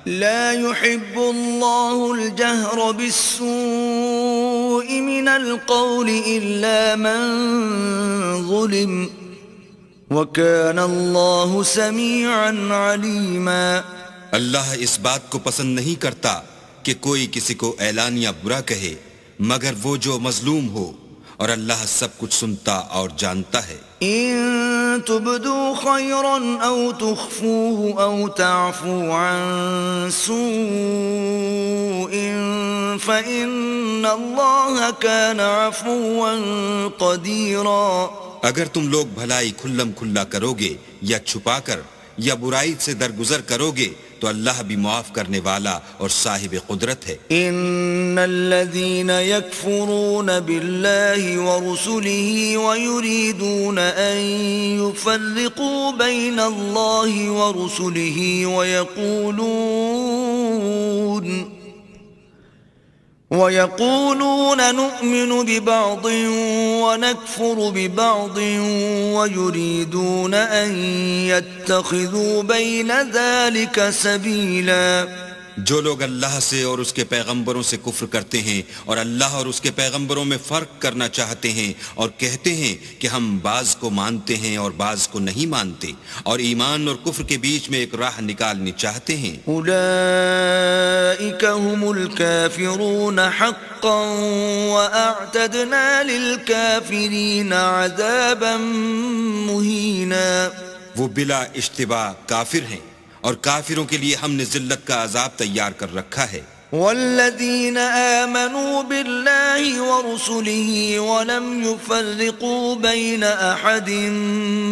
ला युहिब्बुल्लाहुल जहरा बिस्सूइ मिनल क़ौलि इल्ला मन ज़ुलिम व काना अल्लाहु समीअन अलीमा। अल्लाह इस बात को पसंद नहीं करता कि कोई किसी को ऐलानिया बुरा कहे मगर वो जो मजलूम हो, और अल्लाह सब कुछ सुनता और जानता है। इन तुबदू खैरन औ तुख्फूहु औ ताफू अन सूइन फ़इन्नल्लाह कान अफ़ुव्वन क़दीरा। अगर तुम लोग भलाई खुल्लम खुल्ला करोगे या छुपाकर या बुराई से दरगुजर करोगे तो अल्लाह भी माफ करने वाला और साहिब कुदरत है। इन्नल्लज़ीना यकफुरून बिल्लाहि व रुसुलिहि व युरीदून अन युफ़र्रिक़ू बैनल्लाहि व रुसुलिहि वयक़ूलून नु'मिनु बिबअज़ व नकफ़ुरु बिबअज़ व युरीदून अन यत्तख़िज़ू बैन ज़ालिक सबीला। जो लोग अल्लाह से और उसके पैगंबरों से कुफ्र करते हैं और अल्लाह और उसके पैगंबरों में फर्क करना चाहते हैं और कहते हैं कि हम बाज को मानते हैं और बाज को नहीं मानते और ईमान और कुफ्र के बीच में एक राह निकालनी चाहते हैं, उलाइका हुमुल काफिरून हक़्क़न व अअतदना लिल काफिरीन अज़ाबन मुहीना। वो बिला इश्तिबा काफिर हैं और काफिरों के लिए हमने जिल्लत का अजाब तैयार कर रखा है। वल्लज़ीन आमनू बिल्लाहि व रुसुलिहि व लम युफ़र्रिक़ू बैन अहदिन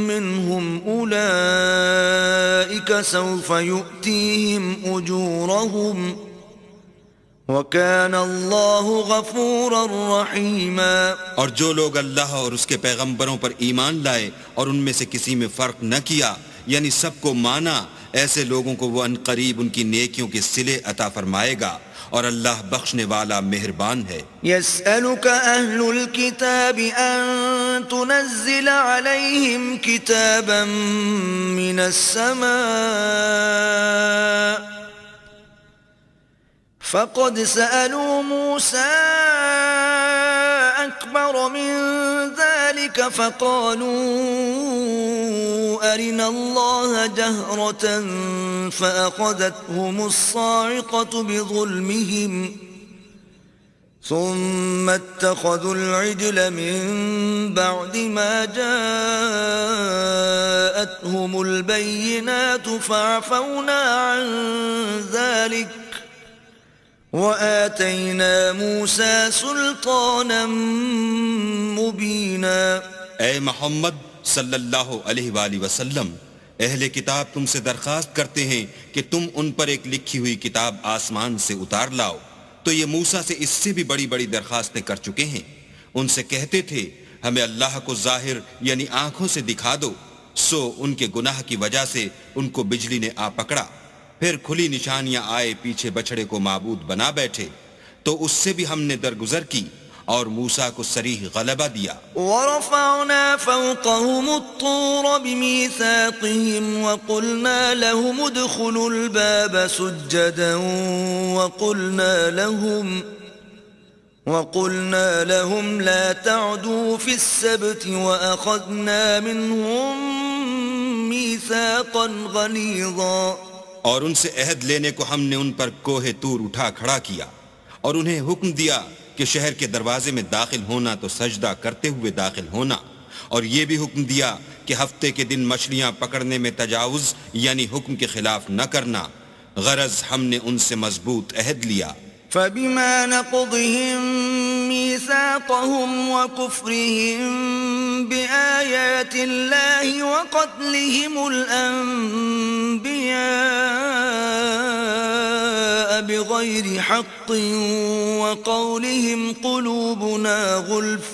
मिनहुम उलाइका सौफ़ युअतीहिम उजूरहुम व काना अल्लाहु गफ़ूरर रहीमा। और जो लोग अल्लाह और उसके पैगंबरों पर ईमान लाए और उनमें से किसी में फर्क न किया यानी सबको माना, ऐसे लोगों को वो अनकरीब उनकी नेकियों के सिले अता फरमाएगा और अल्लाह बख्शने वाला मेहरबान है। यसअलुका अहलुल किताबि अन तुनज़्ज़िल अलैहिम किताबन मिनस समा फ़क़द सअलू मूसा अकबर मिन ज़ालिक फ़क़ालू अरिना अल्लाह जहरतन फ़अख़ज़तहुमुस्साइक़तु बिज़ुल्मिहिम ثم اتخذوا العجل من بعد ما جاءتهم البينات فعفونا عن ذلك وآتينا موسى سلطانا मुबीना। ए मोहम्मद सल्लल्लाहु अलैहि वसल्लम, अहले किताब तुमसे दरख्वास्त करते हैं कि तुम उन पर एक लिखी हुई किताब आसमान से उतार लाओ, तो ये मूसा से इससे भी बड़ी बड़ी दरख्वास्तें कर चुके हैं। उनसे कहते थे हमें अल्लाह को जाहिर यानी आंखों से दिखा दो, सो उनके गुनाह की वजह से उनको बिजली ने आ पकड़ा, फिर खुली निशानियां आए, पीछे बछड़े को माबूद बना बैठे, तो उससे भी हमने दरगुजर की और मूसा को सरीह गलबा दिया। वरफ़अना फ़ौक़हुमुत्तूर बिमीसाक़िहिम वक़ुलना लहुम उदख़ुलुल बाब सुज्जदन वक़ुलना लहुम ला तअदू फ़िस्सब्ति वअख़ज़ना मिनहुम मीसाक़न ग़लीज़ा। और उनसे अहद लेने को हमने उन पर कोहे तूर उठा खड़ा किया और उन्हें हुक्म दिया कि शहर के दरवाजे में दाखिल होना तो सजदा करते हुए दाखिल होना, और ये भी हुक्म दिया कि हफ्ते के दिन मछलियां पकड़ने में तजावुज यानी हुक्म के खिलाफ न करना, गरज हमने उनसे मजबूत अहद लिया। फबिमा नक़दिहिम मीसाक़हुम व कुफ्रिहिम बिआयातिल्लाहि व क़त्लिहिमुल अंबिया बिग़ैरि हक़्क़िन व क़ौलिहिम क़ुलूबुना गुल्फ़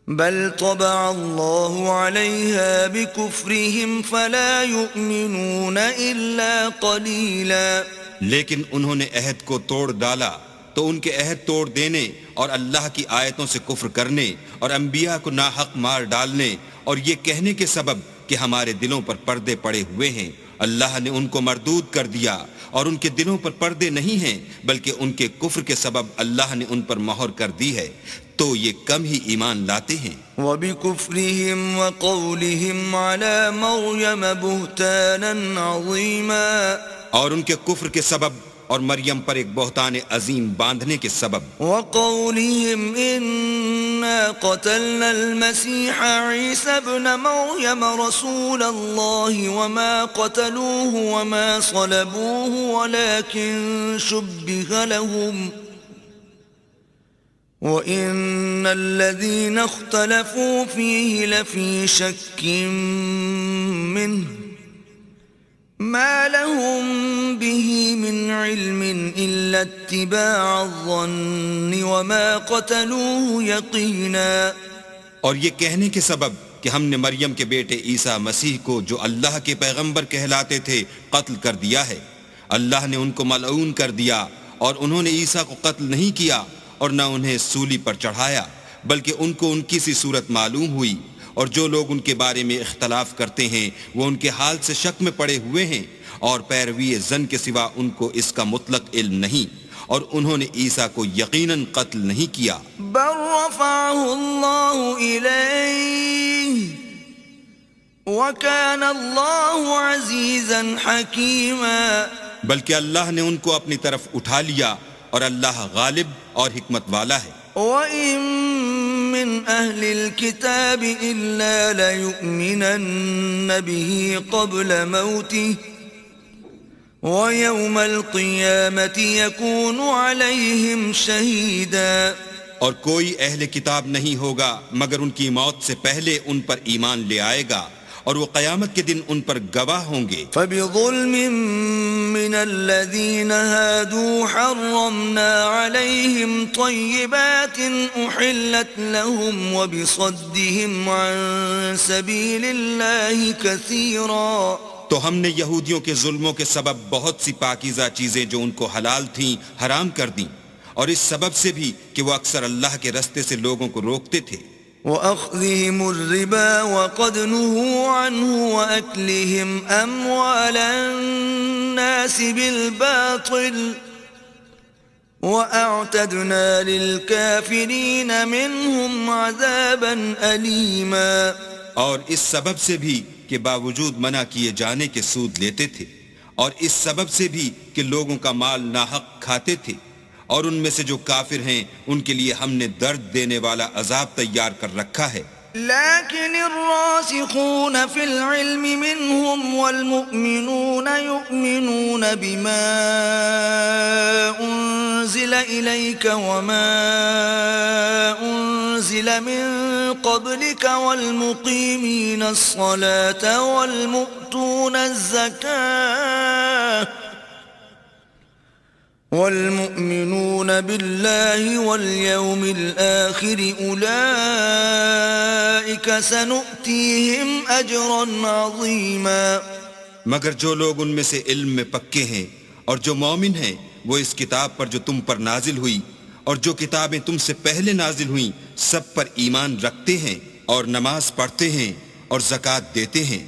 बल तबअ अल्लाहु अलैहा बिकुफ्रिहिम फला युमिनून इल्ला क़लीला। लेकिन उन्होंने अहद को तोड़ डाला तो उनके अहद तोड़ देने और अल्लाह की आयतों से कुफ्र करने और अंबिया को नाहक मार डालने और ये कहने के सबब कि हमारे दिलों पर पर्दे पड़े हुए हैं, अल्लाह ने उनको मरदूद कर दिया और उनके दिलों पर पर्दे नहीं हैं, बल्कि उनके कुफ्र के सबब अल्लाह ने उन पर मोहर कर दी है, तो ये कम ही ईमान लाते हैं। وبكفرهم وقولهم على مريم بهتانا عظيما, और उनके कुफ्र के सबब और मरियम पर एक बहतान अजीम बांधने के सबब। وقولهم إنا قتلنا المسيح عيسى ابن مريم رسول الله وما قتلوه وما صلبوه ولكن شبه لهم وإن الذين اختلفوا فيه لفي شك منه ما لهم به من علم إلا اتباع الظن وما قتلوه يقينا। और ये कहने के सबब कि हमने मरियम के बेटे ईसा मसीह को, जो अल्लाह के पैगंबर कहलाते थे, कत्ल कर दिया है। अल्लाह ने उनको मलऊन कर दिया और उन्होंने ईसा को कत्ल नहीं किया और न उन्हें सूली पर चढ़ाया, बल्कि उनको उनकी सी सूरत मालूम हुई, और जो लोग उनके बारे में इख्तलाफ करते हैं वो उनके हाल से शक में पड़े हुए हैं, और पैरवी जन के सिवा उनको इसका मुतलक इल्म नहीं, और उन्होंने ईसा को यकीनन कत्ल नहीं किया। बल रफ़अहु अल्लाहु इलैहि व कान अल्लाहु अज़ीज़न हकीमा, बल्कि अल्लाह ने उनको अपनी तरफ उठा लिया और अल्लाह गालिब और हिकमत वाला है। وَإِن مِّنْ أَهْلِ الْكِتَابِ إِلَّا لَيُؤْمِنَنَّ بِهِ قَبْلَ مَوْتِهِ وَيَوْمَ الْقِيَامَةِ يَكُونُ عَلَيْهِمْ شَهِيدًا, और कोई अहले किताब नहीं होगा मगर उनकी मौत से पहले उन पर ईमान ले आएगा और वो क़यामत के दिन उन पर गवाह होंगे। فَبِظُلْمٍ مِّنَ الَّذِينَ هَادُوا حَرَّمْنَا عَلَيْهِمْ طَيِّبَاتٍ أُحِلَّتْ لَهُمْ وَبِصَدِّهِمْ عَن سَبِيلِ اللَّهِ كَثِيرًا, तो हमने यहूदियों के जुल्मों के सबब बहुत सी पाकीज़ा चीजें जो उनको हलाल थीं हराम कर दी, और इस सबब से भी कि वो अक्सर अल्लाह के रास्ते से लोगों को रोकते थे। وأخذهم الربا وقد نهوا عنه وأكلهم أموال الناس بالباطل وأعتدنا للكافرين منهم عذابا أليما, और इस सबब से भी कि बावजूद मना किए जाने के सूद लेते थे, और इस सबब से भी कि लोगों का माल नाहक खाते थे, और उनमें से जो काफिर हैं उनके लिए हमने दर्द देने वाला अजाब तैयार कर रखा है। لكن الراسخون في العلم منهم والمؤمنون يؤمنون بما أنزل إليك وما أنزل من قبلك والمقيمين الصلاة والمؤتون الزكاة والمؤمنون بالله واليوم الآخر أولئك سنؤتيهم أجرا عظيما, मगर जो लोग उनमें से इल्म में पक्के हैं और जो मोमिन हैं वो इस किताब पर जो तुम पर नाजिल हुई और जो किताबें तुमसे पहले नाजिल हुई सब पर ईमान रखते हैं और नमाज पढ़ते हैं और ज़कात देते हैं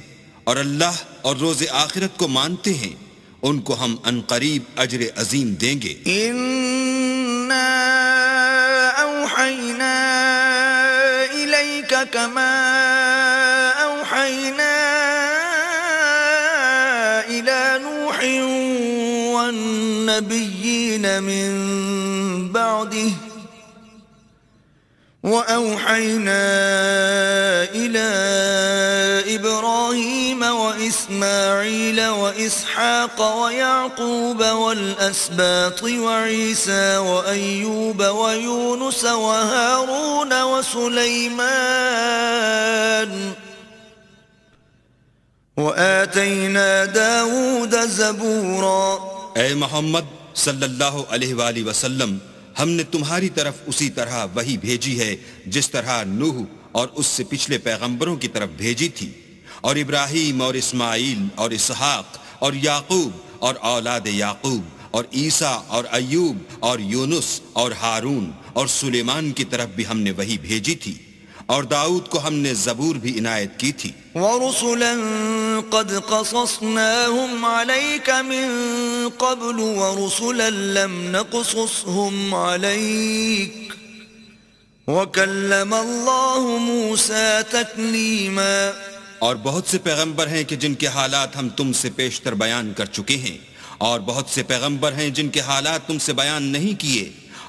और अल्लाह और रोज़े आखिरत को मानते हैं, उनको हम अनकरीब अजर अजीम देंगे। इन्ना औहैना इलैका कमा औहैना इला नूहिन वन्नबिय्यीन मिन बअदिही وأوحينا إلى إبراهيم وإسماعيل وإسحاق ويعقوب والأسباط وعيسى وأيوب ويونس وهارون وسليمان وآتينا داود زبورا। ऐ मोहम्मद सल्लल्लाहु अलैहि वसल्लम, हमने तुम्हारी तरफ उसी तरह वही भेजी है जिस तरह नूह और उससे पिछले पैगंबरों की तरफ भेजी थी, और इब्राहीम और इस्माइल और इसहाक और याकूब और औलाद याकूब और ईसा और अय्यूब और यूनुस और हारून और सुलेमान की तरफ भी हमने वही भेजी थी, और दाऊद को हमने जबूर भी इनायत की थी। वरुसुला क़द क़सस्नाहुम अलैका मिन क़ब्लु वरुसुला लम नक़सुसहुम अलैक वकल्लम अल्लाहु मूसा तकलीमा। और बहुत से पैगंबर हैं कि जिनके हालात हम तुमसे पेशतर बयान कर चुके हैं, और बहुत से पैगंबर हैं जिनके हालात तुमसे बयान नहीं किए,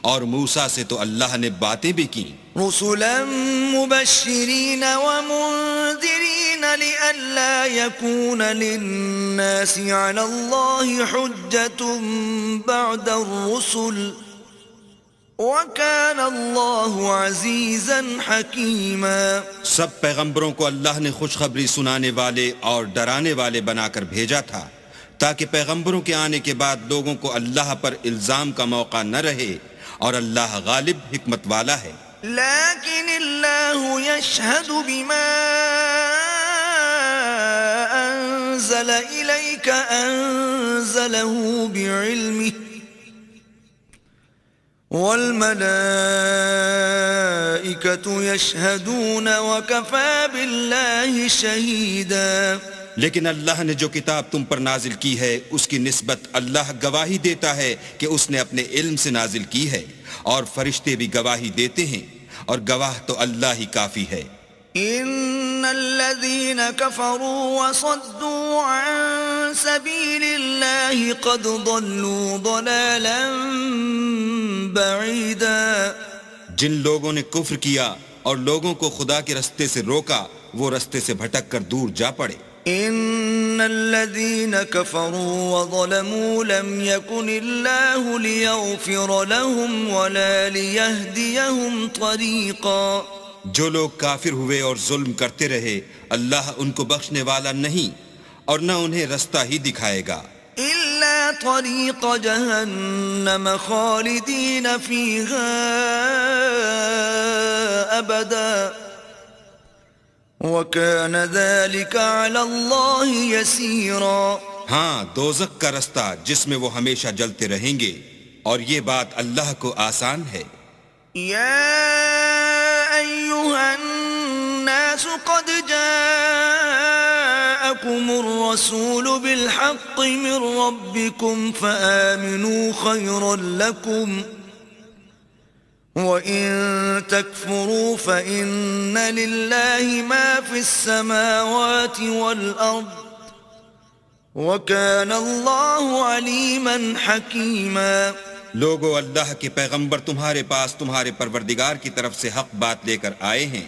और मूसा से तो अल्लाह ने बातें भी की। रुसुलन मुबश्शिरीन व मुंदिरीन लिअल्ला यकून लिन्नासि अलल्लाहि हुज्जतुन बअदर रुसुल व कान अल्लाहु अज़ीज़न हकीमा। सब पैगंबरों को अल्लाह ने खुशखबरी सुनाने वाले और डराने वाले बनाकर भेजा था, ताकि पैगंबरों के आने के बाद लोगों को अल्लाह पर इल्जाम का मौका न रहे, और अल्लाह गालिब हिकमत वाला है। लाकिन अल्लाहु यशहदु बिमा अंज़ल इलैका अंज़लहु बिइल्मिही वल मलाइकतु यशहदून व कफ़ा बिल्लाहि शहीदा। लेकिन अल्लाह ने जो किताब तुम पर नाजिल की है उसकी निस्बत अल्लाह गवाही देता है कि उसने अपने इल्म से नाजिल की है, और फरिश्ते भी गवाही देते हैं, और गवाह तो अल्लाह ही काफी है। इन्नल्लज़ीन कफ़रू व सद्दू अन सबीलिल्लाहि क़द ضल्लू ضलालन बईदा। जिन लोगों ने कुफ्र किया और लोगों को खुदा के रास्ते से रोका, वो रास्ते से भटक कर दूर जा पड़े। इन्नल्लज़ीन कफ़रू व ज़लमू लम यकुनिल्लाहु लियग़फ़िर लहुम वला लियहदियहुम तरीक़ा। जो लोग काफिर हुए और जुल्म करते रहे, अल्लाह उनको बख्शने वाला नहीं और न उन्हें रास्ता ही दिखाएगा। इल्ला तरीक़ जहन्नम खालिदीन फ़ीहा अबदा वकान ज़ालिका अला अल्लाहि यसीरा। हाँ, दोज़ख का रास्ता जिसमें वो हमेशा जलते रहेंगे, और ये बात अल्लाह को आसान है। या अय्युहन नास क़द जाअकुमुर रसूलु बिल हक़्क़ि मिर रब्बिकुम फ़आमिनू खैरन लकुम वइन तकफुरू फ़इन्न लिल्लाहि मा फ़िस समावाति वल अर्द वकान अल्लाहु अलीमन हकीमा। लोगो, अल्लाह के पैगंबर तुम्हारे पास तुम्हारे परवरदिगार की तरफ से हक बात लेकर आए हैं,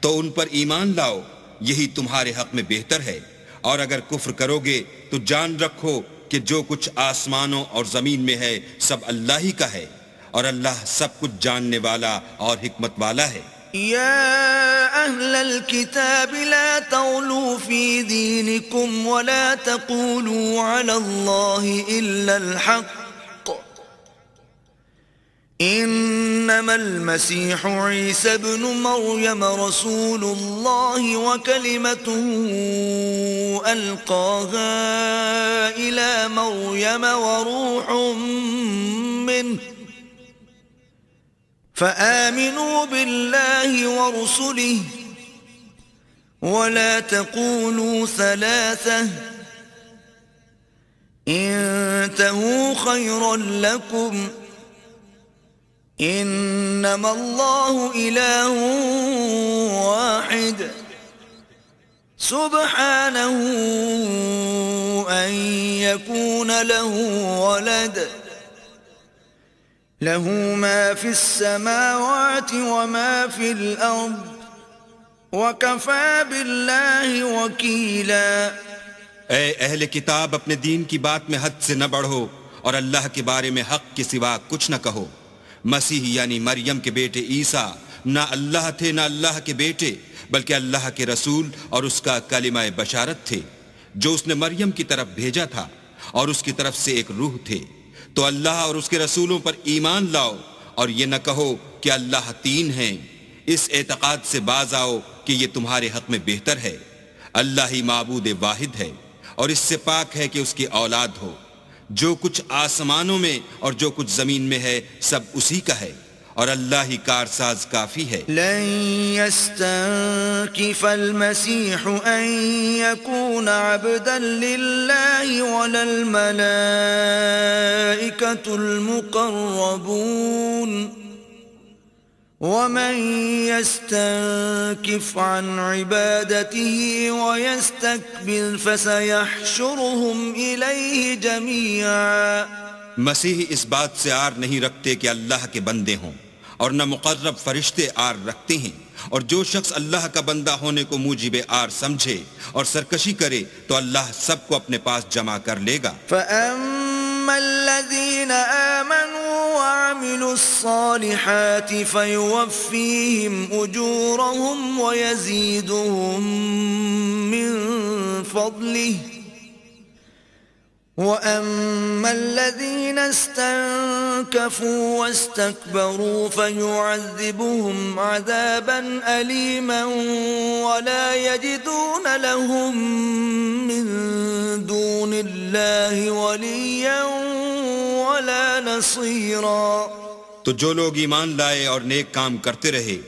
तो उन पर ईमान लाओ, यही तुम्हारे हक में बेहतर है। और अगर कुफ्र करोगे तो जान रखो कि जो कुछ आसमानों और जमीन में है सब अल्लाह ही का है, और अल्लाह सब कुछ जानने वाला और हिकमत वाला है। या अहलल किताब ला तग़लू फी दीनिकुम वला तक़ूलू अलल्लाहि इल्लल हक़्क़ इन्नमल मसीहु ईसा इब्नु मर्यम रसूलुल्लाहि व कलिमतुहु अल्क़ाहा इला मर्यम व रूहुम मिन्हु फ़आमिनू बिल्लाहि व रुसुलिहि वला तक़ूलू सलासा इंतहू खैरन लकुम इन्नमा अल्लाहु इलाहु वाहिद सुब्हानहु अन यकून लहु वलद लहू मा फिस समावाति व मा फिल अर्द वकफ़ा बिल्लाहि वकीला। ऐ अहले किताब, अपने दीन की बात में हद से न बढ़ो और अल्लाह के बारे में हक के सिवा कुछ न कहो। मसीह यानी मरियम के बेटे ईसा ना अल्लाह थे ना अल्लाह के बेटे, बल्कि अल्लाह के रसूल और उसका कलिमा बशारत थे, जो उसने मरियम की तरफ भेजा था, और उसकी तरफ से एक रूह थे। तो अल्लाह और उसके रसूलों पर ईमान लाओ, और ये न कहो कि अल्लाह तीन हैं। इस एतकाद से बाज आओ कि ये तुम्हारे हक में बेहतर है। अल्लाह ही माबूद वाहिद है, और इससे पाक है कि उसकी औलाद हो। जो कुछ आसमानों में और जो कुछ जमीन में है सब उसी का है, और अल्लाह ही कारसाज काफी है। लन यस्तंकिफ अल-मसीह अन यकून अब्दन लिल्लाहि वलल मलाइकतुल मुक़र्रबून वमन यस्तंकिफ अन इबादतिही वयस्तकबिर फसयहशुरुहुम इलैहि जमीआ। मसीह इस बात से आर नहीं रखते कि अल्लाह के बंदे हों, और न मुकर्रब फरिश्ते आर रखते हैं, और जो शख्स अल्लाह का बंदा होने को मूजिबे आर समझे और सरकशी करे तो अल्लाह सबको अपने पास जमा कर लेगा। फअम्मल्लज़ीन आमनू वअमिलुस्सालिहाति फयुवफ़्फ़ीहिम उजूरहुम वयज़ीदुहुम मिन फ़ज़लिहि وَأَمَّا الَّذِينَ اسْتَنكَفُوا وَاسْتَكْبَرُوا فَيُعَذِّبُهُمْ عَذَابًا أَلِيمًا وَلَا يَجِدُونَ لَهُم مِّن دُونِ اللَّهِ وَلِيًّا وَلَا نَصِيرًا। तो जो लोग ईमान लाए और नेक काम करते रहे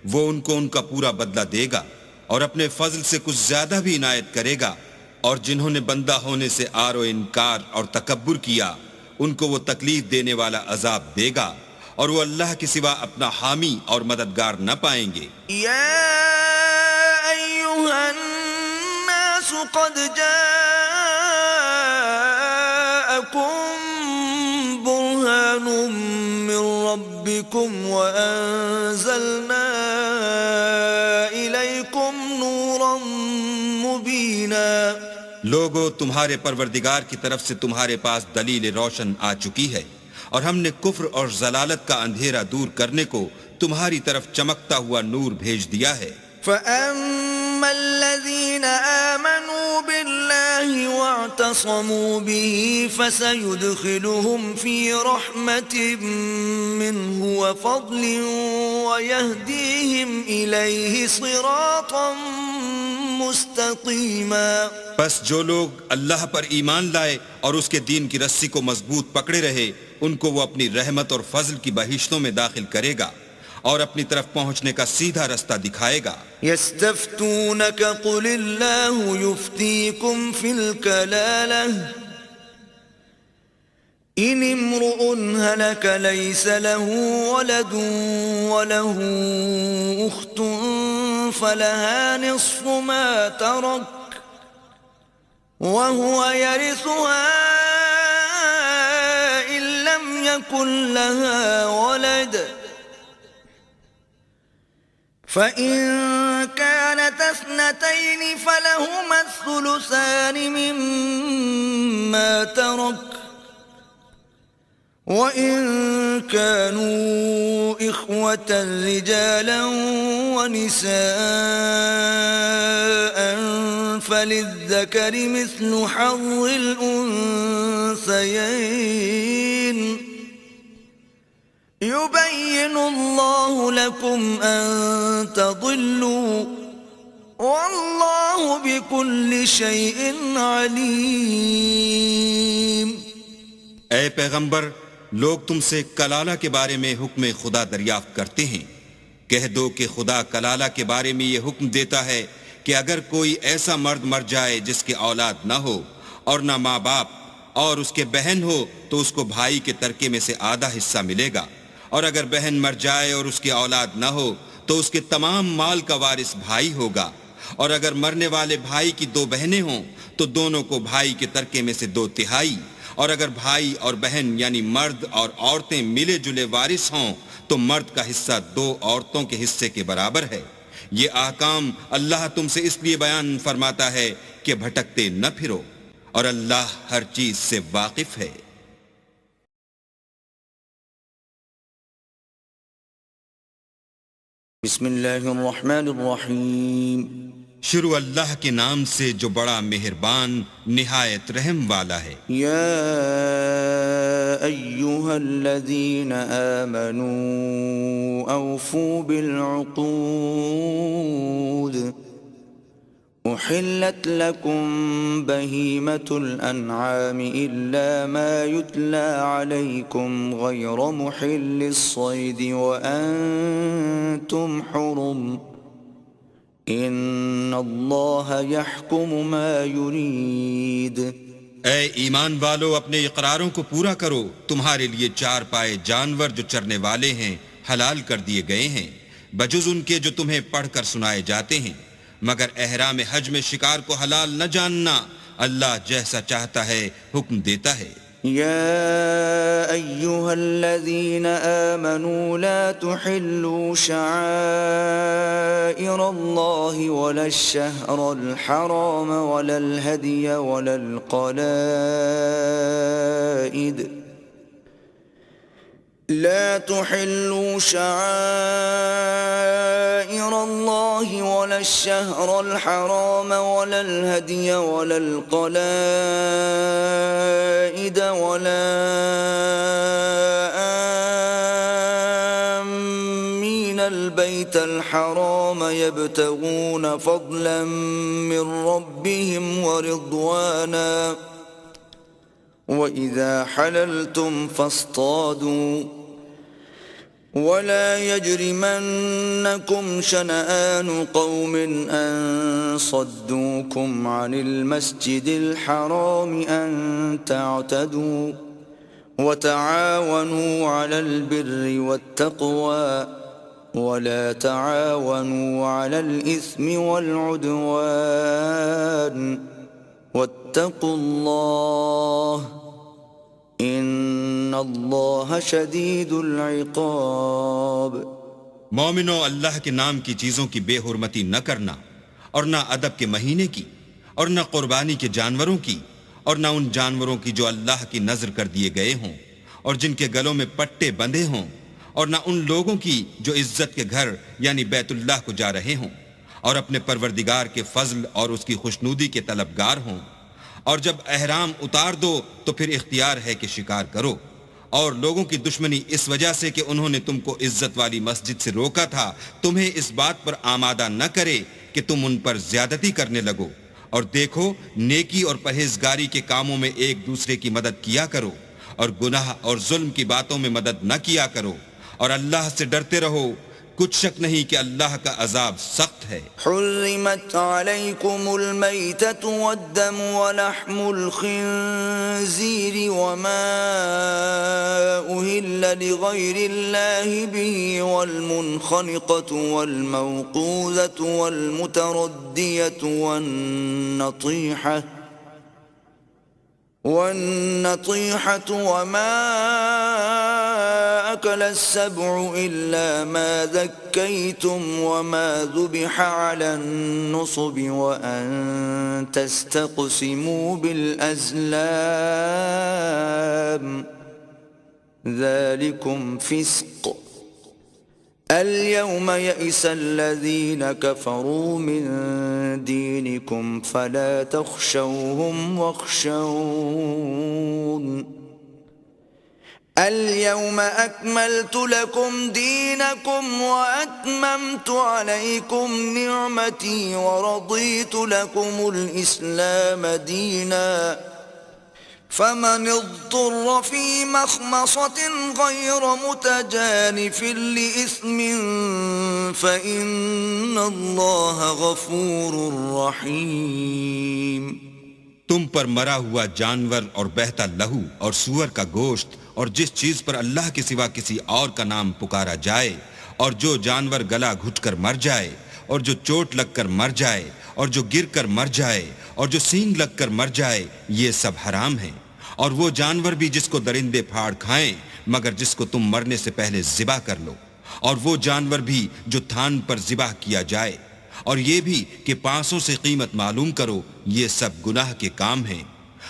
वो उनको उनका पूरा बदला देगा और अपने फजल से कुछ ज्यादा भी इनायत करेगा, और जिन्होंने बंदा होने से आरो इनकार और तकब्बुर किया उनको वो तकलीफ देने वाला अजाब देगा, और वो अल्लाह के सिवा अपना हामी और मददगार न पाएंगे। या अय्युहन नास क़द जाअकुम बुरहानुम मिन रब्बिकुम व अंज़लना इलैकुम नूरन मुबीना। लोगों, तुम्हारे परवरदिगार की तरफ से तुम्हारे पास दलील रोशन आ चुकी है, और हमने कुफ्र और जलालत का अंधेरा दूर करने को तुम्हारी तरफ चमकता हुआ नूर भेज दिया है। फअम्मल्लज़ीन आमनू बिल्लाहि वअतसमू बिही फसयुदखिलुहुम फी रहमतिन मिन्हु व फ़ज़लिन व यहदीहिम इलैहि सिरातन मुस्तकीमा। बस जो लोग अल्लाह पर ईमान लाए और उसके दीन की रस्सी को मजबूत पकड़े रहे उनको वो अपनी रहमत और फजल की बहिश्तों में दाखिल करेगा और अपनी तरफ पहुंचने का सीधा रास्ता दिखाएगा। यस्तफ्तूनक कुलिल्लाहु युफ्तीकुम फिल कलालह इन इम्रुउन हलक लैस लहू वलदुन वलहू उख्तुन फलहा निस्फु मा तरक वहुव यरिथुहा इन लम यकुन लहा वलद फ़इन कानत इस्नतैन फलहुमा الثلثان मिम्मा तरक وإن كانوا إخوة رجالا ونساء فللذكر مثل حظ الأنثيين يبين الله لكم أن تضلوا والله بكل شيء عليم। ऐ पैगंबर, लोग तुमसे कलाला के बारे में हुक्म खुदा दरियाफ्त करते हैं। कह दो कि खुदा कलाला के बारे में ये हुक्म देता है कि अगर कोई ऐसा मर्द मर जाए जिसके औलाद न हो और न माँ बाप और उसके बहन हो तो उसको भाई के तरके में से आधा हिस्सा मिलेगा, और अगर बहन मर जाए और उसके औलाद न हो तो उसके तमाम माल का वारिस भाई होगा, और अगर मरने वाले भाई की दो बहनें हों तो दोनों को भाई के तरके में से 2/3, और अगर भाई और बहन यानी मर्द और औरतें मिले जुले वारिस हों तो मर्द का हिस्सा 2 औरतों के हिस्से के बराबर है। ये ahकाम अल्लाह तुमसे इसलिए बयान फरमाता है कि भटकते न फिरो, और अल्लाह हर चीज से वाकिफ है। बिस्मिल्लाहिर्रहमानिर्रहीम। शुरू अल्लाह के नाम से जो बड़ा मेहरबान निहायत रहम वाला है। या अय्युहल्लज़ीन आमनू औफू बिल उक़ूद أحلت لكم بهيمة الأنعام إلا ما يتلى عليكم غير محل الصيد وأنتم حرم إن الله يحكم ما يريد। ऐ ईमान वालो, अपने इकरारों को पूरा करो। तुम्हारे लिए चार पाए जानवर जो चरने वाले हैं हलाल कर दिए गए हैं, बजुज उनके जो तुम्हें पढ़कर सुनाए जाते हैं, मगर एहराम हज में शिकार को हलाल न जानना। अल्लाह जैसा चाहता है हुक्म देता है। يا أيها الذين آمنوا لا تحلوا شعائر الله ولا الشهر الحرام ولا الهدي ولا القلائد لا تحلوا شعائر الله ولا الشهر الحرام ولا الهدي ولا القلائد ولا آمين البيت الحرام يبتغون فضلا من ربهم ورضوانا وإذا حللتم فاصطادوا ولا يجرمنكم شنآن قوم أن صدوكم عن المسجد الحرام أن تعتدوا وتعاونوا على البر والتقوى ولا تعاونوا على الإثم والعدوان واتقوا الله إن الله شديد العقاب। मोमिनो, अल्लाह के नाम की चीजों की बेहुरमती न करना, और न अदब के महीने की, और न कुर्बानी के जानवरों की, और न उन जानवरों की जो अल्लाह की नजर कर दिए गए हों और जिनके गलों में पट्टे बंधे हों, और न उन लोगों की जो इज्जत के घर यानी बैतुल्लाह को जा रहे हों और अपने परवरदिगार के फजल और उसकी खुशनूदी के तलबगार हों। और जब एहराम उतार दो तो फिर इख्तियार है कि शिकार करो। और लोगों की दुश्मनी इस वजह से कि उन्होंने तुमको इज्जत वाली मस्जिद से रोका था, तुम्हें इस बात पर आमादा न करे कि तुम उन पर ज्यादती करने लगो। और देखो, नेकी और परहेजगारी के कामों में एक दूसरे की मदद किया करो और गुनाह और जुल्म की बातों में मदद न किया करो, और अल्लाह से डरते रहो। कुछ शक नहीं कि अल्लाह का अजाब सख्त है। حرمت عليكم الميتة والدم ولحم الخنزير وما أهل لغير الله به والمنخنقة والموقوذة والمتردية والنطيحة وما أكل السبع إلا ما ذكيتم وما ذبح على النصب وأن تستقسموا بالأزلام ذلكم فسق اليوم يئس الذين كفروا من دينكم فلا تخشوهم واخشون اليوم أكملت لكم دينكم وأتممت عليكم نعمتي ورضيت لكم الإسلام دينا فمن اضطر في مخمصة غير متجانف لإثم فإن الله غفور رحيم। तुम पर मरा हुआ जानवर और बहता लहू और सूअर का गोश्त और जिस चीज पर अल्लाह के सिवा किसी और का नाम पुकारा जाए, और जो जानवर गला घुटकर मर जाए, और जो चोट लगकर मर जाए, और जो गिरकर मर जाए, और जो सींग लगकर मर जाए, ये सब हराम है। और वो जानवर भी जिसको दरिंदे फाड़ खाएं, मगर जिसको तुम मरने से पहले जिबा कर लो, और वो जानवर भी जो थान पर जिबा किया जाए, और ये भी कि पांसों से कीमत मालूम करो। ये सब गुनाह के काम हैं।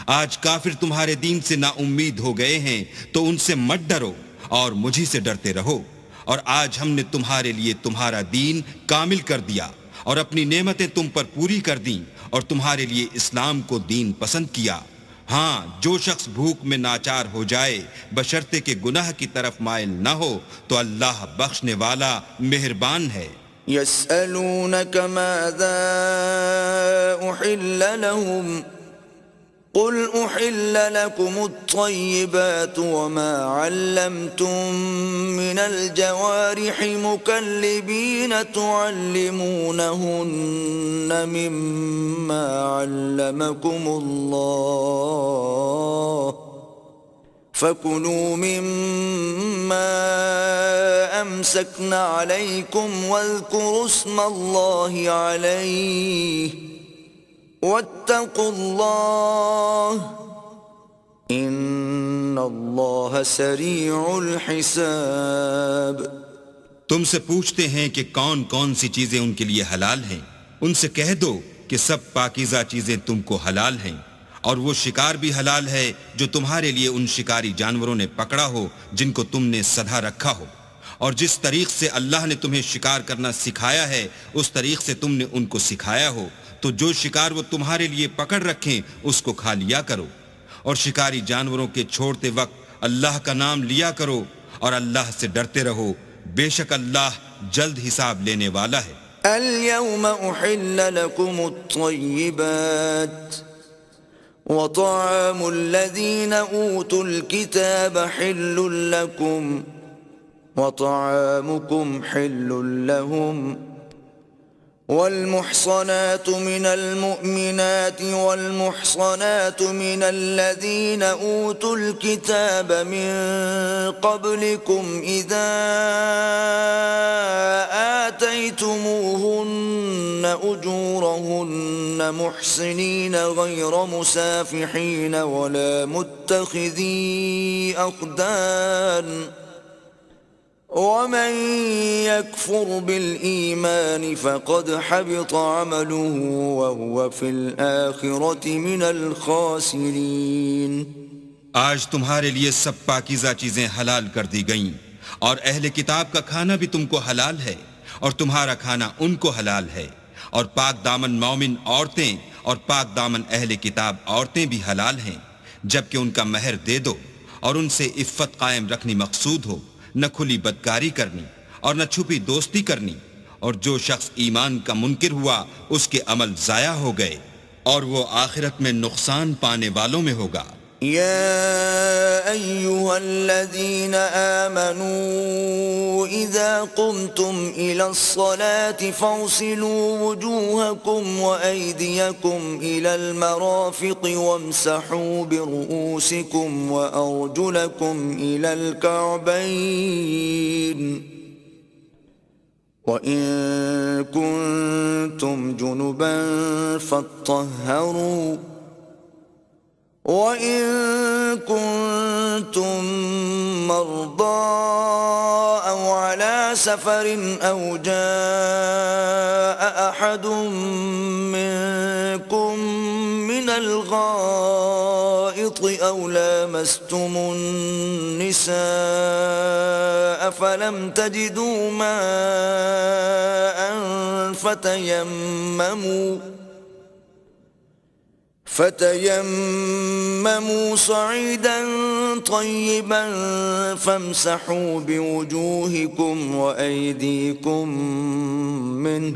आज काफिर तुम्हारे दीन से ना उम्मीद हो गए हैं, तो उनसे मत डरो और मुझी से डरते रहो। और आज हमने तुम्हारे लिए तुम्हारा दीन कामिल कर दिया और अपनी नेमतें तुम पर पूरी कर दी और तुम्हारे लिए इस्लाम को दीन पसंद किया। हाँ, जो शख्स भूख में नाचार हो जाए बशर्ते के गुनाह की तरफ माइल न हो, तो अल्लाह बख्शने वाला मेहरबान है। يسألونك ماذا أحل لهم قل أحل لكم الطيبات وما علمتم من الجوارح مكلبين تعلمونهن مما علمكم الله فكلوا مما أمسكن عليكم واذكروا اسم الله عليه واتقوا الله إن الله سريع الحساب। तुमसे पूछते हैं कि कौन कौन सी चीजें उनके लिए हलाल हैं। उनसे कह दो कि सब पाकीज़ा चीजें तुमको हलाल हैं और वो शिकार भी हलाल है जो तुम्हारे लिए उन शिकारी जानवरों ने पकड़ा हो जिनको तुमने सधा रखा हो, और जिस तरीक से अल्लाह ने तुम्हें शिकार करना सिखाया है उस तरीक से तुमने उनको सिखाया हो, तो जो शिकार वो तुम्हारे लिए पकड़ रखें उसको खा लिया करो, और शिकारी जानवरों के छोड़ते वक्त अल्लाह का नाम लिया करो और अल्लाह से डरते रहो, बेशक अल्लाह जल्द हिसाब लेने वाला है। اليوم أحل لكم الطيبات وطعام الذين أوتوا الكتاب حل لكم وطعامكم حل لهم والمحصنات من المؤمنات والمحصنات من الذين أوتوا الكتاب من قبلكم إذا آتيتموهن أجورهن محصنين غير مسافحين ولا متخذي أخدان ومن يكفر بالإيمان فقد حبط عمله وهو في الآخرة من الخاسرين। आज तुम्हारे लिए सब पाकीज़ा चीजें हलाल कर दी गईं और अहले किताब का खाना भी तुमको हलाल है और तुम्हारा खाना उनको हलाल है, और पाक दामन मोमिन औरतें और पाक दामन अहले किताब औरतें भी हलाल हैं, जबकि उनका महर दे दो और उनसे इफ़्फ़त कायम रखनी मकसूद हो, न खुली बदकारी करनी और न छुपी दोस्ती करनी, और जो शख्स ईमान का मुनकिर हुआ उसके अमल जाया हो गए और वो आखिरत में नुकसान पाने वालों में होगा। يا أيها الذين آمنوا إذا قمتم إلى الصلاة فاغسلوا وجوهكم وأيديكم إلى المرافق وامسحوا برؤوسكم وأرجلكم إلى الكعبين وإن كنتم جنبا فاطهروا وإن كنتم مرضى أو على سفر أو جاء أحد منكم من الغائط أو لامستم النساء فلم تجدوا ماء فتيمموا صعيدا طيبا فامسحوا بوجوهكم وأيديكم منه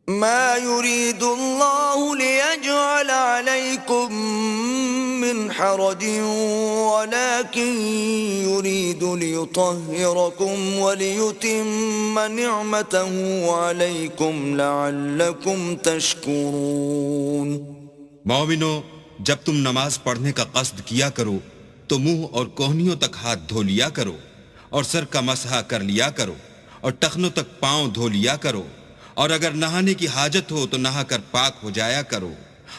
ما يريد الله ليجعل عليكم من حرج ولكن يريد ليطهركم وليتم نعمته عليكم لعلكم تشكرون। मोमिनो, जब तुम नमाज पढ़ने का कस्द किया करो तो मुंह और कोहनियों तक हाथ धो लिया करो और सर का मसहा कर लिया करो और टखनों तक पांव धो लिया करो, और अगर नहाने की हाजत हो तो नहाकर पाक हो जाया करो,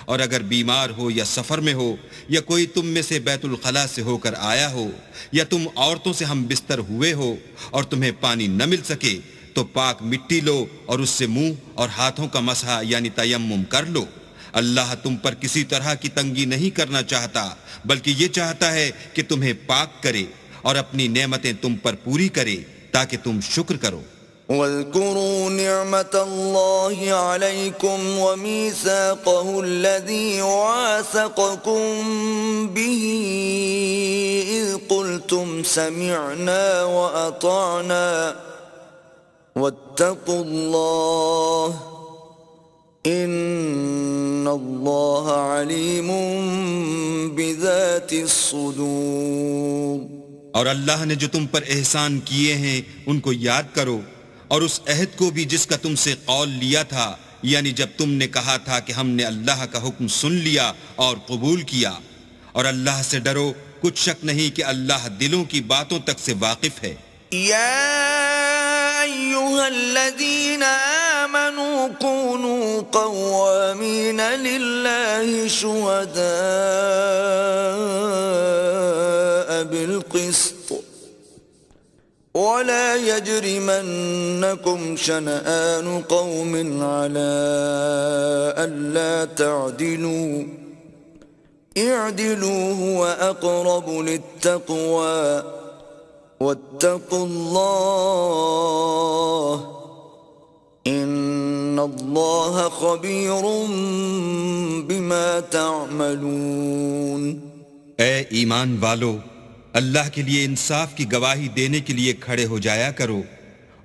और अगर बीमार हो या सफर में हो या कोई तुम में से बैतुल खला से होकर आया हो या तुम औरतों से हम बिस्तर हुए हो और तुम्हें पानी न मिल सके तो पाक मिट्टी लो और उससे मुंह और हाथों का मसहा यानी तयम्मुम कर लो। अल्लाह तुम पर किसी तरह की तंगी नहीं करना चाहता, बल्कि ये चाहता है कि तुम्हें पाक करे और अपनी नेमतें तुम पर पूरी करे ताकि तुम शुक्र करो। واذكروا نعمة الله عليكم وميثاقه الذي واثقكم به إذ قلتم سمعنا وأطعنا वत्तकुल्लाह इन्नल्लाह अलीमुम बिज़ातिस्सुदूर। और अल्लाह ने जो तुम पर एहसान किए हैं उनको याद करो, और उस अहद को भी जिसका तुमसे कौल लिया था, यानी जब तुमने कहा था कि हमने अल्लाह का हुक्म सुन लिया और कबूल किया। और अल्लाह से डरो, कुछ शक नहीं कि अल्लाह दिलों की बातों तक से वाकिफ है। या अय्युहल्लज़ीना आमनू कूनू क़व्वामीन लिल्लाहि शुहदाअ बिल क़िस्त वला यजरिमन्नकुम शनआनु क़ौमिन अला अल्ला तअदिलू इअदिलू हुवा अक़रबु लित्तक़वा वत्तकुल्लाह इन्नल्लाह खबीरुम बिमा तअमलून। ए ईमान वालो, अल्लाह के लिए इंसाफ की गवाही देने के लिए खड़े हो जाया करो,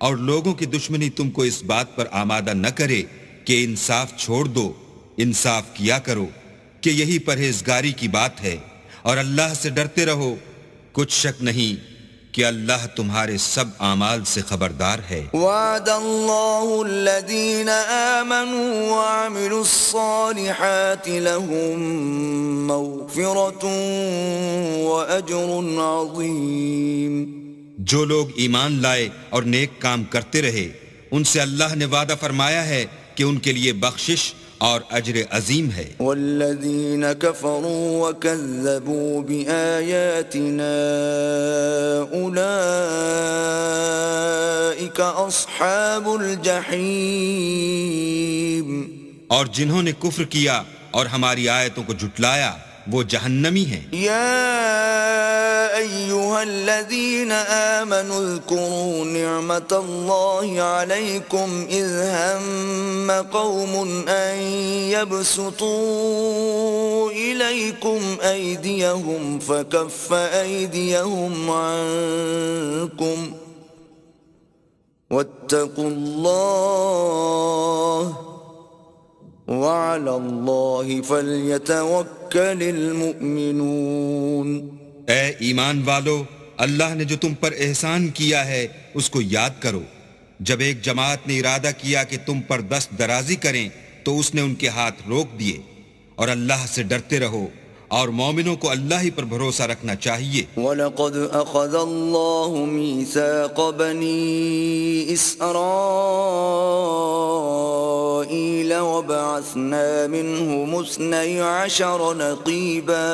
और लोगों की दुश्मनी तुमको इस बात पर आमादा न करे कि इंसाफ छोड़ दो। इंसाफ किया करो कि यही परहेजगारी की बात है, और अल्लाह से डरते रहो। कुछ शक नहीं कि अल्लाह तुम्हारे सब आमाल से खबरदार है। वअदल्लाहुल्लज़ीना आमनू वअमिलुस्सालिहाति लहुम मग़फ़िरतुन व अज्रुन अज़ीम। जो लोग ईमान लाए और नेक काम करते रहे, उनसे अल्लाह ने वादा फरमाया है कि उनके लिए बख्शिश और अज्र अजीम है। वल्लज़ीना कफ़रू व कज़्ज़बू बिआयातिना उलाइका अस्हाबुल जहीम। और जिन्होंने कुफ्र किया और हमारी आयतों को झुटलाया, वो जहन्नमी हैं। या अय्युहल्लज़ीना आमनू ज़्कुरू निअमतल्लाहि अलैकुम इज़ हम्म कौमुन अन यबसुतू इलैकुम ऐदियहुम फकफ्फ ऐदियहुम अन्कुम वत्तकुल्लाह वअलल्लाहि फल्यतवक्कलिल मुमिनून। ए ईमान वालो, अल्लाह ने जो तुम पर एहसान किया है उसको याद करो। जब एक जमात ने इरादा किया कि तुम पर दस्त दराजी करें, तो उसने उनके हाथ रोक दिए। और अल्लाह से डरते रहो, और मोमिनों को अल्लाह ही पर भरोसा रखना चाहिए। वलक़द अख़ज़ल्लाहु मीसाक़ बनी इस्राईल वबअस्ना मिनहुम इस्नई अशर नक़ीबा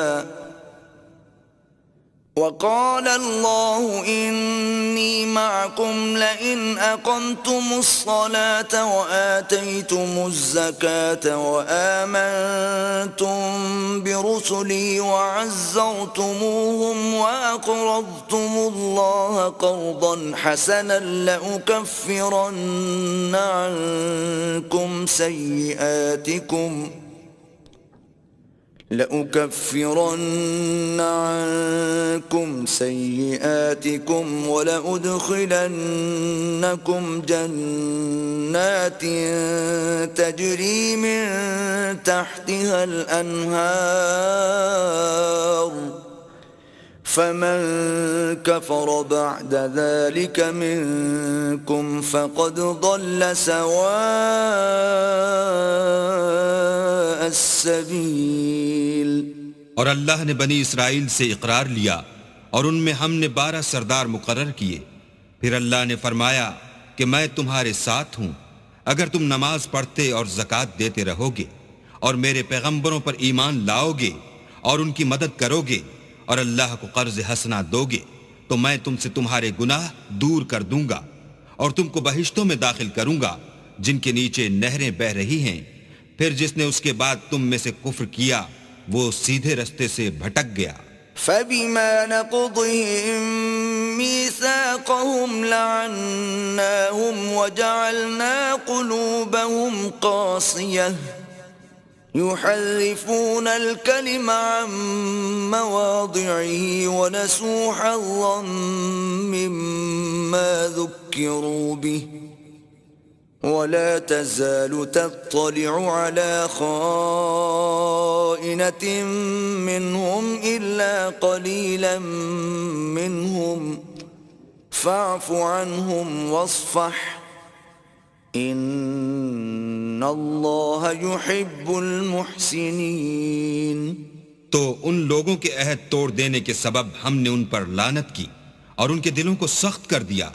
वक़ाल अल्लाहु इन्नी मअकुम लइन अक़मतुमुस्सलात व आतयतुमुज़्ज़कात व आमनतुम बिरुसुली व अज़्ज़रतुमूहुम व अक़रज़तुमुल्लाह क़र्ज़न हसनन लउकफ़्फ़िरन्न अन्कुम सय्यिआतिकुम वलउदखिलन्नकुम जन्नात तजरी मिन तहतिहल अन्हार फमन कफर बअद ज़ालिक मिनकुम फ़क़द ضل सवाअ अस्सबील। और अल्लाह ने बनी इसराइल से इकरार लिया, और उनमें हमने 12 सरदार मुकर्रर किए। फिर अल्लाह ने फरमाया कि मैं तुम्हारे साथ हूँ, अगर तुम नमाज पढ़ते और ज़कात देते रहोगे, और मेरे पैगंबरों पर ईमान लाओगे, और उनकी मदद करोगे, और अल्लाह को कर्ज हसना दोगे, तो मैं तुमसे तुम्हारे गुनाह दूर कर दूंगा, और तुमको बहिश्तों में दाखिल करूंगा जिनके नीचे नहरें बह रही हैं। फिर जिसने उसके बाद तुम में से कुफ्र किया, वो सीधे रास्ते से भटक गया। फबिमा नक़दिहिम मीसाक़हुम लअन्नाहुम वजअलना क़ुलूबहुम क़ासियह युहर्रिफूना अल-कलिम अन मवादि'iही वनसू हज़्ज़न मिम्मा ज़ुक्किरू बिही ولا تزال تطلع على خائنة منهم إلا قليلا منهم فاعف عنهم واصفح إن الله يحب المحسنين। तो उन लोगों के अहद तोड़ देने के सबब हमने उन पर लानत की और उनके दिलों को सख्त कर दिया।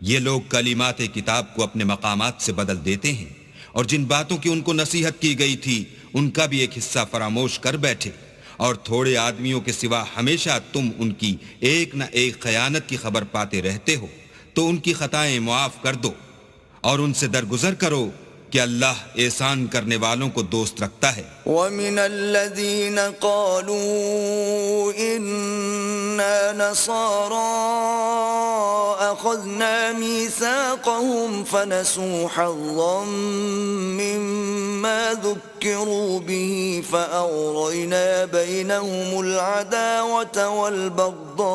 ये लोग कलिमात किताब को अपने मकामात से बदल देते हैं और जिन बातों की उनको नसीहत की गई थी उनका भी एक हिस्सा फरामोश कर बैठे, और थोड़े आदमियों के सिवा हमेशा तुम उनकी एक न एक खयानत की खबर पाते रहते हो, तो उनकी खताएं मुआफ कर दो और उनसे दरगुजर करो कि अल्लाह एहसान करने वालों को दोस्त रखता है। وَمِنَ الَّذِينَ قَالُوا إِنَّا نَصَارَى أَخَذْنَا مِيثَاقَهُمْ فَنَسُوا حَظًّا مِّمَّا ذُكِّرُوا بِهِ فَأَغْرَيْنَا بَيْنَهُمُ الْعَدَاوَةَ وَالْبَغْضَاءَ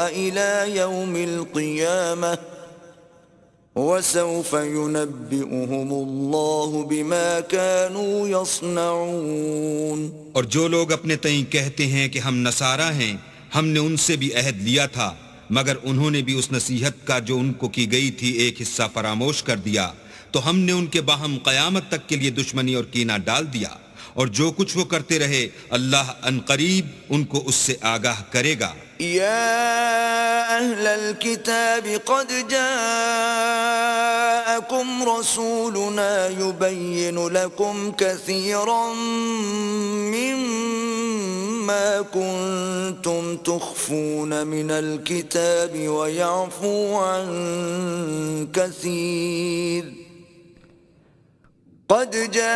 إِلَى يَوْمِ الْقِيَامَةِ وَسَوْفَ يُنَبِّئُهُمُ اللَّهُ بِمَا كَانُوا يَصْنَعُونَ। और जो लोग अपने तईं कहते हैं कि हम नसारा हैं, हमने उनसे भी अहद लिया था, मगर उन्होंने भी उस नसीहत का जो उनको की गई थी एक हिस्सा फरामोश कर दिया, तो हमने उनके बाहम क़यामत तक के लिए दुश्मनी और कीना डाल दिया, और जो कुछ वो करते रहे अल्लाह अनकरीब उनको उससे आगाह करेगा। يا أهل الكتاب قد جاءكم رسولنا يبين لكم كثيرا مما كنتم تخفون من الكتاب ويعفو عن كثير قد جاءكم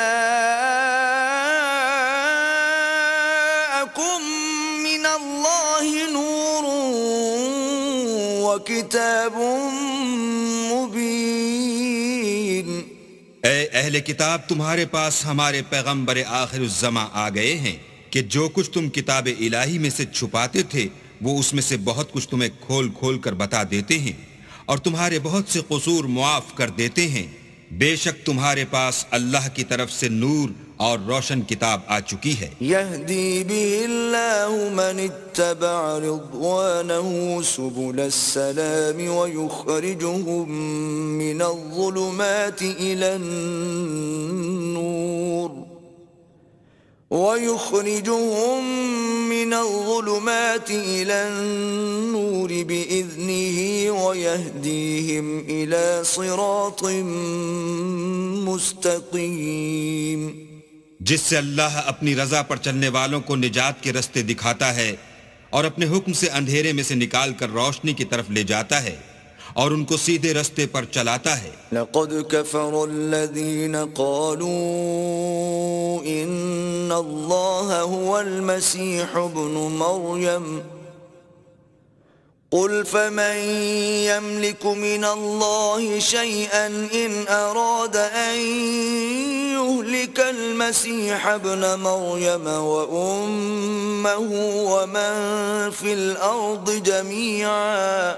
من الله نور وكتاب मुबीन। ए अहले किताब, तुम्हारे पास हमारे पैगंबर आखिरुज़्ज़मा आ गए हैं कि जो कुछ तुम किताब इलाही में से छुपाते थे वो उसमें से बहुत कुछ तुम्हें खोल खोल कर बता देते हैं और तुम्हारे बहुत से कसूर मुआफ कर देते हैं। बेशक तुम्हारे पास अल्लाह की तरफ से नूर और रोशन किताब आ चुकी है। यहदी बिहिल्लाहु मन इत्तबअ रिज़वानहु सुबुलस्सलाम व युखरिजुहुम मिनज़्ज़ुलुमाति इलन्नूर ويخرجهم من الظلمات إلى النور بإذنه ويهديهم إلى صراط مستقيم। जिससे अल्लाह अपनी रजा पर चलने वालों को निजात के रास्ते दिखाता है और अपने हुक्म से अंधेरे में से निकाल कर रोशनी की तरफ ले जाता है और उनको सीधे रास्ते पर चलाता है। लक़द कफ़र الذين قالوا إن الله هو المسيح ابن مريم قل فمن يملك من الله شيئا إن أراد أن يهلك المسيح ابن مريم وأمه ومن في الأرض جميعا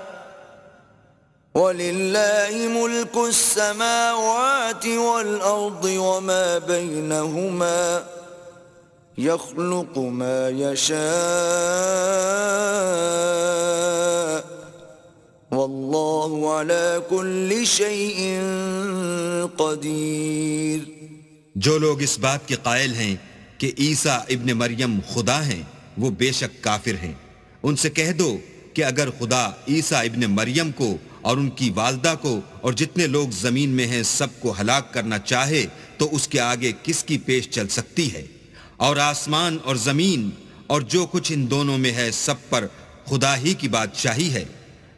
ولله ملك السماوات والأرض وما بينهما يخلق ما يشاء والله على كل شيء قدير। जो लोग इस बात के कायल हैं कि ईसा इब्न मरियम खुदा हैं, वो बेशक काफिर हैं। उनसे कह दो कि अगर खुदा ईसा इब्न मरियम को और उनकी वालदा को और जितने लोग जमीन में हैं सबको हलाक करना चाहे तो उसके आगे किसकी पेश चल सकती है। और आसमान और जमीन और जो कुछ इन दोनों में है सब पर खुदा ही की बादशाही है।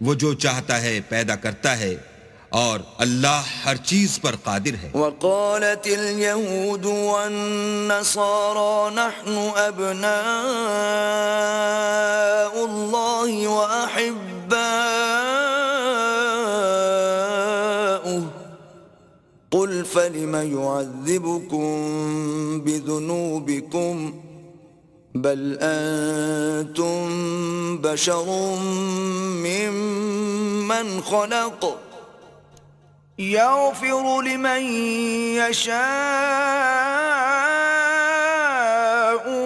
वो जो चाहता है पैदा करता है और अल्लाह हर चीज पर कादिर है। वक़ालतिल यहूदु वन्नसारा नहनु अब्नाउल्लाहि व अहिब्बाउहु क़ुल फलिम युअज़्ज़िबुकुम बिज़ुनूबिकुम बल अंतुम बशरुम मिम्मन खलक़ يغفر لمن يشاء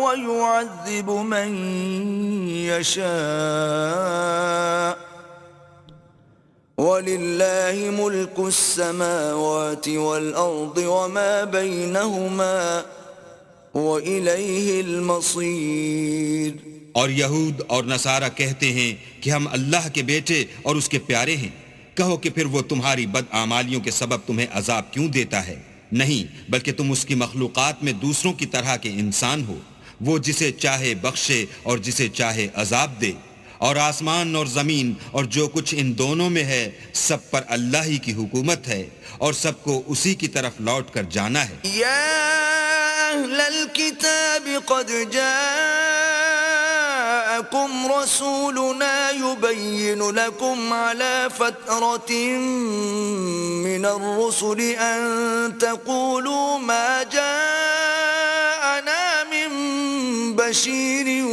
ويعذب من يشاء ولله ملك السماوات والأرض وما بينهما وإليه المصيर। और यहूद और नसारा कहते हैं कि हम अल्लाह के बेटे और उसके प्यारे हैं। कहो कि फिर वो तुम्हारी बदआमालियों के सबब तुम्हें अजाब क्यों देता है? नहीं, बल्कि तुम उसकी मखलूकात में दूसरों की तरह के इंसान हो। वो जिसे चाहे बख्शे और जिसे चाहे अजाब दे। और आसमान और जमीन और जो कुछ इन दोनों में है, सब पर अल्लाह ही की हुकूमत है और सबको उसी की तरफ लौट कर जाना है। या अहलल किताब क़द जाअकुम रसूलुना युबय्यिनु लकुम अला फ़त्रतिन मिनर रुसुलि अन तक़ूलू मा जाअना मिन बशीरिन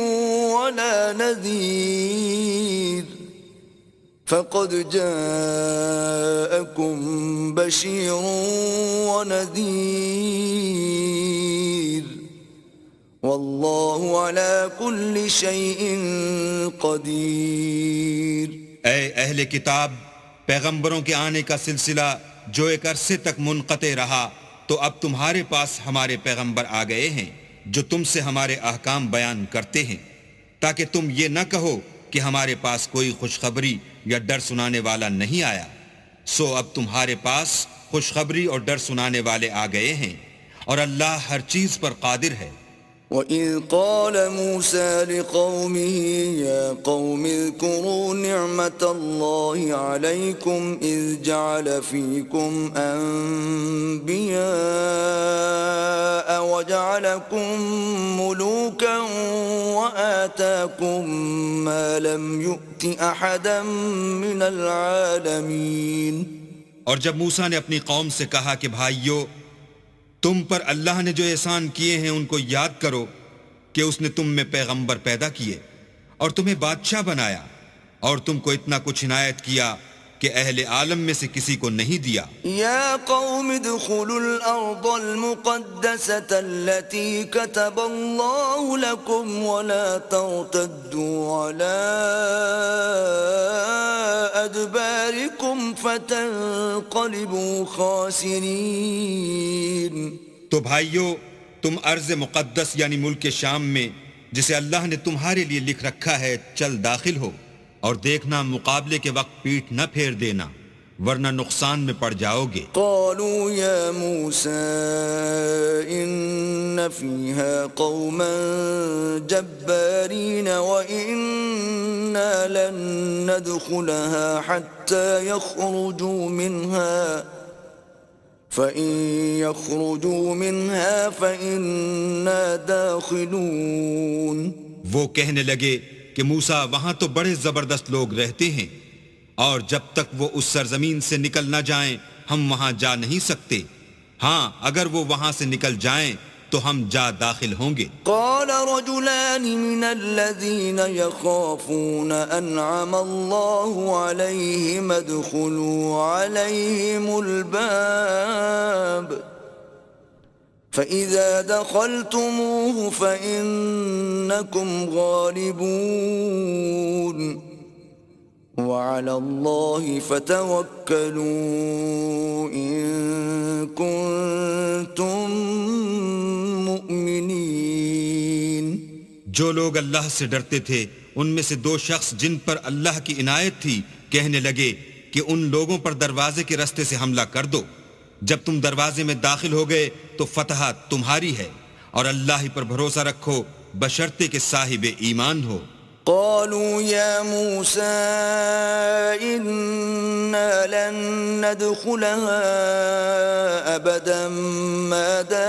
वला नज़ीर फ़क़द जाअकुम बशीरुन वनज़ीर वल्लाहु अला कुल्लि शैइन क़दीर। ऐ अहले किताब, पैगंबरों के आने का सिलसिला जो एक अरसे तक मुनक़ते रहा, तो अब तुम्हारे पास हमारे पैगंबर आ गए हैं जो तुमसे हमारे अहकाम बयान करते हैं, ताकि तुम ये न कहो कि हमारे पास कोई खुशखबरी या डर सुनाने वाला नहीं आया। सो अब तुम्हारे पास खुशखबरी और डर सुनाने वाले आ गए हैं और अल्लाह हर चीज पर कादिर है। وَإِذْ قَالَ مُوسَى لِقَوْمِهِ يَا قَوْمِ اذْكُرُوا نِعْمَةَ اللَّهِ عَلَيْكُمْ إِذْ جَعَلَ فِيكُمْ أَنْبِيَاءَ وَجَعَلَكُمْ مُلُوكًا وَآتَاكُمْ مَا لَمْ يُؤْتِ أَحَدًا مِنَ الْعَالَمِينَ। और जब मूसा ने अपनी कौम से कहा कि भाइयों, तुम पर अल्लाह ने जो एहसान किए हैं उनको याद करो कि उसने तुम में पैगंबर पैदा किए और तुम्हें बादशाह बनाया और तुमको इतना कुछ इनायत किया कि अहले आलम में से किसी को नहीं दिया। या कौम उद्खुलुल अर्दल मुक़द्दसता अल्लती कतबल्लाहु लकुम वला तर्तद्दू अला अदबारिकुम फतन्क़लिबू ख़ासिरीन। तो भाइयों, तुम अर्ज़ मुक़द्दस यानी मुल्क शाम में, जिसे अल्लाह ने तुम्हारे लिए लिख रखा है, चल दाखिल हो और देखना मुकाबले के वक्त पीठ न फेर देना, वरना नुकसान में पड़ जाओगे। क़ालू या मूसा इन्न फ़ीहा क़ौमन जब्बारीन व इन्ना लन नदख़ुलहा हत्ता यख़रुजू मिन्हा फ़इन यख़रुजू मिन्हा फ़इन्ना दाख़िलून। वो कहने लगे कि मूसा, वहां तो बड़े जबरदस्त लोग रहते हैं और जब तक वो उस सरजमीन से निकल न जाएं, हम वहां जा नहीं सकते। हाँ, अगर वो वहां से निकल जाएं तो हम जा दाखिल होंगे। क़ाल रजुलान मिनल्लज़ीन यख़ाफ़ून अनअम अल्लाहु अलैहिम उद्ख़ुलू अलैहिमुल बाब फ़इज़ा दख़लतमूहु फ़इन्नकुम ग़ालिबून वअला अल्लाहि फ़तवक्कलू इन कुन्तुम मुमिनीन। जो लोग अल्लाह से डरते थे, उनमें से दो शख्स जिन पर अल्लाह की इनायत थी, कहने लगे कि उन लोगों पर दरवाजे के रास्ते से हमला कर दो। जब तुम दरवाजे में दाखिल हो गए तो फतह तुम्हारी है और अल्लाह ही पर भरोसा रखो, बशर्ते के साहिब ईमान हो। क़ालू या मूसा इन्ना लन नदख़ुलहा अबदन मा